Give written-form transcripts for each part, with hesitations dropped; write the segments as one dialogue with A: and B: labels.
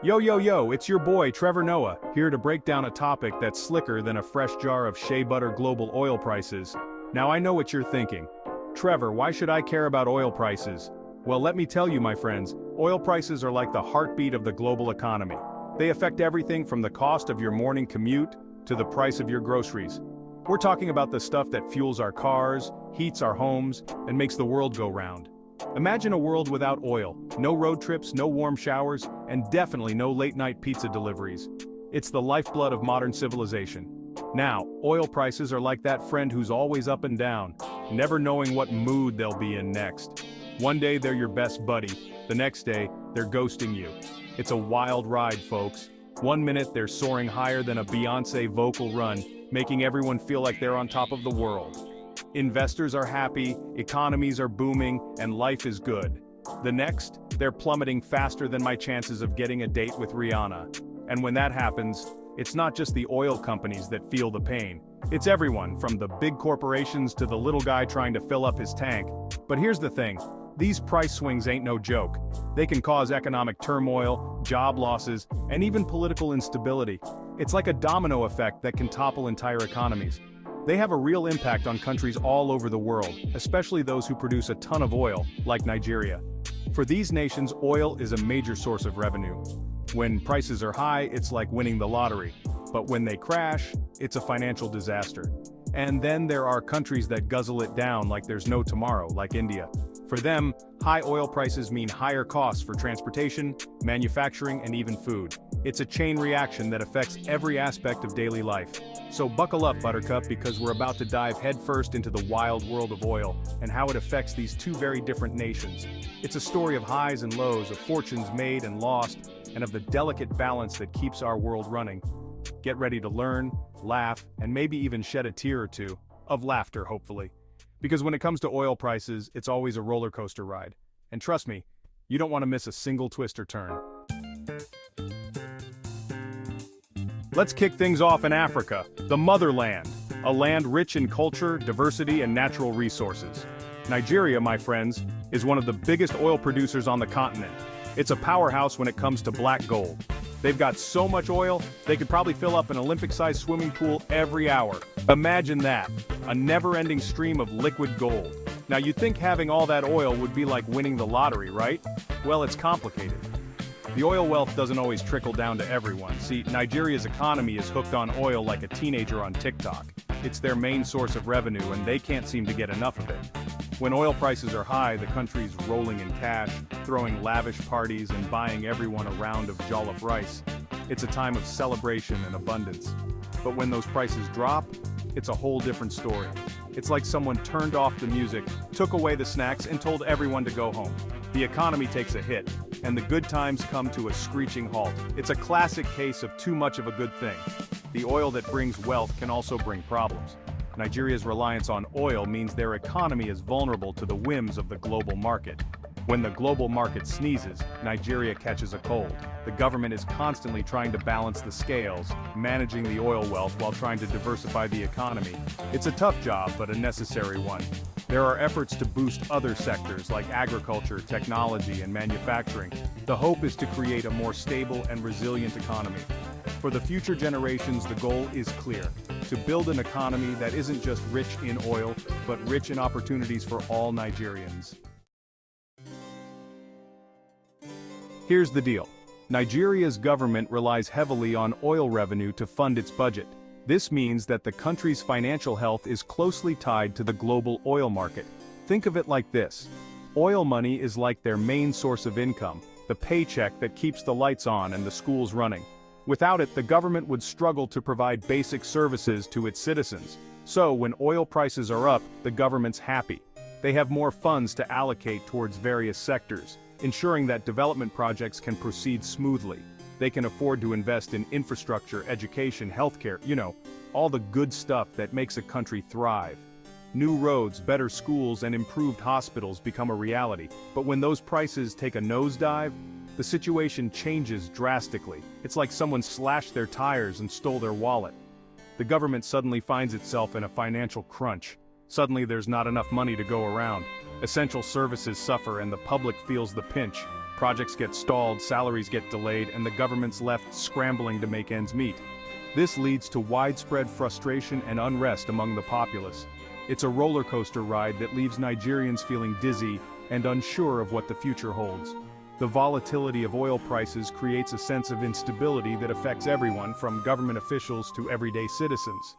A: Yo yo yo, it's your boy Trevor Noah, here to break down a topic that's slicker than a fresh jar of shea butter. Global oil prices. Now I know what you're thinking. Trevor, why should I care about oil prices? Well, let me tell you, my friends, oil prices are like the heartbeat of the global economy. They affect everything from the cost of your morning commute to the price of your groceries. We're talking about the stuff that fuels our cars, heats our homes, and makes the world go round. Imagine a world without oil, no road trips, no warm showers, and definitely no late-night pizza deliveries. It's the lifeblood of modern civilization. Now, oil prices are like that friend who's always up and down, never knowing what mood they'll be in next. One day they're your best buddy, the next day, they're ghosting you. It's a wild ride, folks. One minute they're soaring higher than a Beyoncé vocal run, making everyone feel like they're on top of the world. Investors are happy, economies are booming, and life is good. The next, they're plummeting faster than my chances of getting a date with Rihanna. And when that happens, it's not just the oil companies that feel the pain. It's everyone, from the big corporations to the little guy trying to fill up his tank. But here's the thing, these price swings ain't no joke. They can cause economic turmoil, job losses, and even political instability. It's like a domino effect that can topple entire economies. They have a real impact on countries all over the world, especially those who produce a ton of oil, like Nigeria. For these nations, oil is a major source of revenue. When prices are high, it's like winning the lottery. But when they crash, it's a financial disaster. And then there are countries that guzzle it down like there's no tomorrow, like India. For them, high oil prices mean higher costs for transportation, manufacturing, and even food. It's a chain reaction that affects every aspect of daily life. So buckle up, Buttercup, because we're about to dive headfirst into the wild world of oil and how it affects these two very different nations. It's a story of highs and lows, of fortunes made and lost, and of the delicate balance that keeps our world running. Get ready to learn, laugh, and maybe even shed a tear or two, of laughter, hopefully. Because when it comes to oil prices, it's always a roller coaster ride. And trust me, you don't want to miss a single twist or turn. Let's kick things off in Africa, the motherland, a land rich in culture, diversity, and natural resources. Nigeria, my friends, is one of the biggest oil producers on the continent. It's a powerhouse when it comes to black gold. They've got so much oil, they could probably fill up an Olympic-sized swimming pool every hour. Imagine that, a never-ending stream of liquid gold. Now you'd think having all that oil would be like winning the lottery, right? Well, it's complicated. The oil wealth doesn't always trickle down to everyone. See, Nigeria's economy is hooked on oil like a teenager on TikTok. It's their main source of revenue and they can't seem to get enough of it. When oil prices are high, the country's rolling in cash, throwing lavish parties and buying everyone a round of jollof rice. It's a time of celebration and abundance. But when those prices drop, it's a whole different story. It's like someone turned off the music, took away the snacks, and told everyone to go home. The economy takes a hit, and the good times come to a screeching halt. It's a classic case of too much of a good thing. The oil that brings wealth can also bring problems. Nigeria's reliance on oil means their economy is vulnerable to the whims of the global market. When the global market sneezes, Nigeria catches a cold. The government is constantly trying to balance the scales, managing the oil wealth while trying to diversify the economy. It's a tough job, but a necessary one. There are efforts to boost other sectors like agriculture, technology, and manufacturing. The hope is to create a more stable and resilient economy. For the future generations, the goal is clear: to build an economy that isn't just rich in oil, but rich in opportunities for all Nigerians. Here's the deal. Nigeria's government relies heavily on oil revenue to fund its budget. This means that the country's financial health is closely tied to the global oil market. Think of it like this. Oil money is like their main source of income, the paycheck that keeps the lights on and the schools running. Without it, the government would struggle to provide basic services to its citizens. So when oil prices are up, the government's happy. They have more funds to allocate towards various sectors, ensuring that development projects can proceed smoothly. They can afford to invest in infrastructure, education, healthcare, all the good stuff that makes a country thrive. New roads, better schools, and improved hospitals become a reality. But when those prices take a nosedive, the situation changes drastically. It's like someone slashed their tires and stole their wallet. The government suddenly finds itself in a financial crunch. Suddenly there's not enough money to go around. Essential services suffer and the public feels the pinch. Projects get stalled, salaries get delayed, and the government's left scrambling to make ends meet. This leads to widespread frustration and unrest among the populace. It's a roller coaster ride that leaves Nigerians feeling dizzy and unsure of what the future holds. The volatility of oil prices creates a sense of instability that affects everyone from government officials to everyday citizens.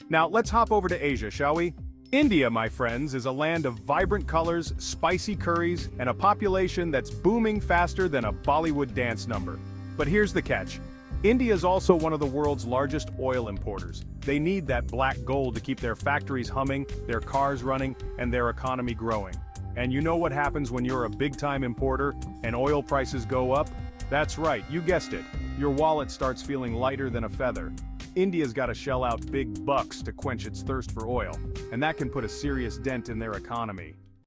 A: Now let's hop over to Asia, shall we? India, my friends, is a land of vibrant colors, spicy curries, and a population that's booming faster than a Bollywood dance number. But here's the catch. India is also one of the world's largest oil importers. They need that black gold to keep their factories humming, their cars running, and their economy growing. And you know what happens when you're a big-time importer and oil prices go up? That's right, you guessed it. Your wallet starts feeling lighter than a feather. India's got to shell out big bucks to quench its thirst for oil, and that can put a serious dent in their economy.